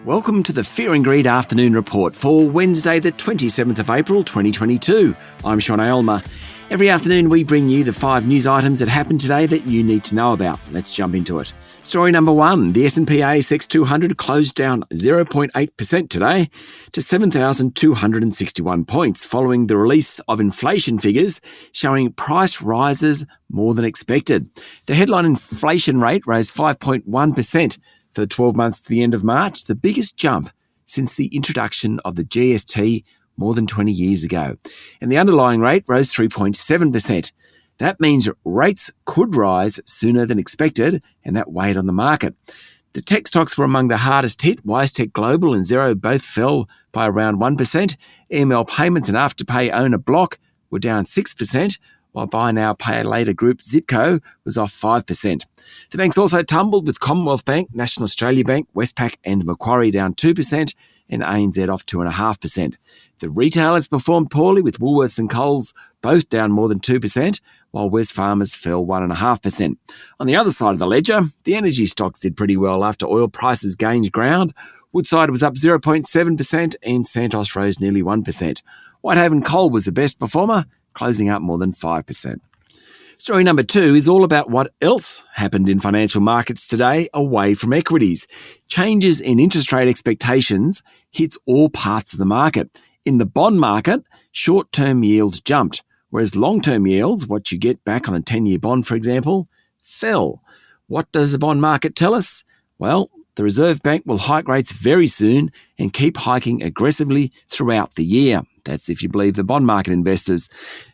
Welcome to the Fear and Greed Afternoon Report for Wednesday, the 27th of April, 2022. I'm Sean Aylmer. Every afternoon we bring you the 5 news items that happened today that you need to know about. Let's jump into it. Story number 1, the S&P ASX 200 closed down 0.8% today to 7,261 points following the release of inflation figures showing price rises more than expected. The headline inflation rate rose 5.1% for the 12 months to the end of March, the biggest jump since the introduction of the GST more than 20 years ago. And the underlying rate rose 3.7%. That means rates could rise sooner than expected, and that weighed on the market. The tech stocks were among the hardest hit. WiseTech Global and Xero both fell by around 1%. EML Payments and Afterpay owner Block were down 6%, while Buy Now Pay Later group Zipco was off 5%. The banks also tumbled, with Commonwealth Bank, National Australia Bank, Westpac and Macquarie down 2% and ANZ off 2.5%. The retailers performed poorly, with Woolworths and Coles both down more than 2%, while Wesfarmers fell 1.5%. On the other side of the ledger, the energy stocks did pretty well after oil prices gained ground. Woodside was up 0.7% and Santos rose nearly 1%. Whitehaven Coal was the best performer, closing up more than 5%. Story number 2 is all about what else happened in financial markets today away from equities. Changes in interest rate expectations hits all parts of the market. In the bond market, short-term yields jumped, whereas long-term yields, what you get back on a 10-year bond, for example, fell. What does the bond market tell us? Well, the Reserve Bank will hike rates very soon and keep hiking aggressively throughout the year. That's if you believe the bond market investors.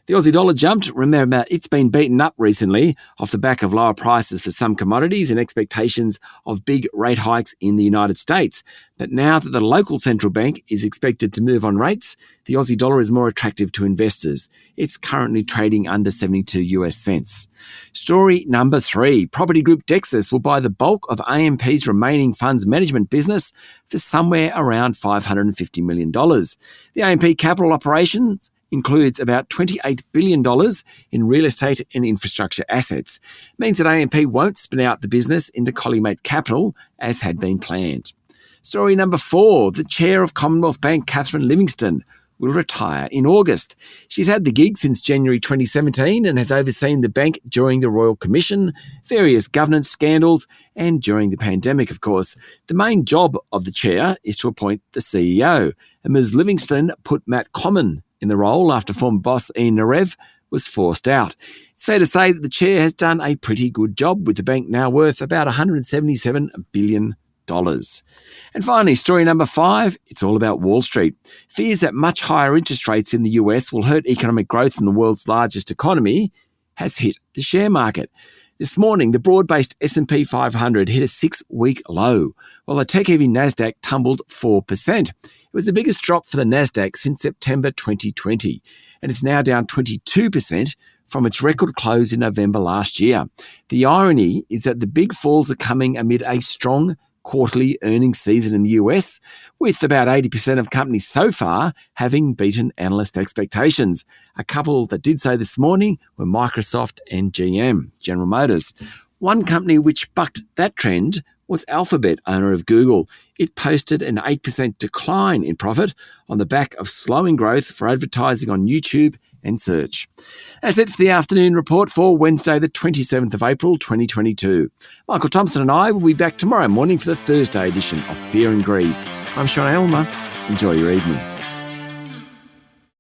The Aussie dollar jumped. Remember, it's been beaten up recently off the back of lower prices for some commodities and expectations of big rate hikes in the United States. But now that the local central bank is expected to move on rates, the Aussie dollar is more attractive to investors. It's currently trading under 72 US cents. Story number 3, property group Dexus will buy the bulk of AMP's remaining funds management business for somewhere around $550 million. The AMP capital operations includes about $28 billion in real estate and infrastructure assets. It means that AMP won't spin out the business into Collymate Capital as had been planned. Story number 4, the chair of Commonwealth Bank, Catherine Livingstone, will retire in August. She's had the gig since January 2017 and has overseen the bank during the Royal Commission, various governance scandals, and during the pandemic, of course. The main job of the chair is to appoint the CEO, and Ms. Livingstone put Matt Comyn in the role after former boss Ian Narev was forced out. It's fair to say that the chair has done a pretty good job, with the bank now worth about $177 billion. And finally, story number 5, it's all about Wall Street. Fears that much higher interest rates in the US will hurt economic growth in the world's largest economy has hit the share market. This morning, the broad-based S&P 500 hit a 6-week low, while the tech-heavy Nasdaq tumbled 4%. It was the biggest drop for the Nasdaq since September 2020, and it's now down 22% from its record close in November last year. The irony is that the big falls are coming amid a strong quarterly earnings season in the US, with about 80% of companies so far having beaten analyst expectations. A couple that did so this morning were Microsoft and GM, General Motors. One company which bucked that trend was Alphabet, owner of Google. It posted an 8% decline in profit on the back of slowing growth for advertising on YouTube and search. That's it for the afternoon report for Wednesday, the 27th of April, 2022. Michael Thompson and I will be back tomorrow morning for the Thursday edition of Fear and Greed. I'm Sean Aylmer. Enjoy your evening.